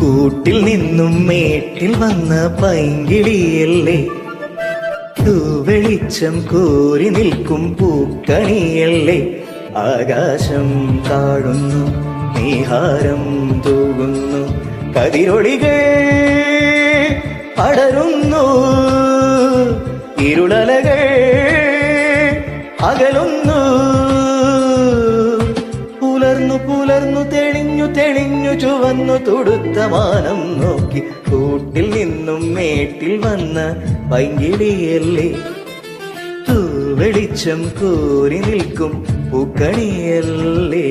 കൂട്ടിൽ നിന്നും മേട്ടിൽ വന്ന പൈങ്കിളിയല്ലേ, തൂവെളിച്ചം കോരി നിൽക്കും പൂക്കണിയല്ലേ. ആകാശം താഴുന്നു, നീഹാരം തൂകുന്നു, കതിരൊളികൾ പടരുന്നു, ഇരുളലകൾ അകലുന്നു. പുലർന്നു പുലർന്നു തെളിഞ്ഞു തെളിഞ്ഞു ചുവന്നു തുടുത്ത മാനം നോക്കി, കൂട്ടിൽ നിന്നും മേട്ടിൽ വന്ന പൈങ്കിളിയല്ലേ, തൂവെളിച്ചം കോരി നിൽക്കും പൂക്കണിയല്ലേ.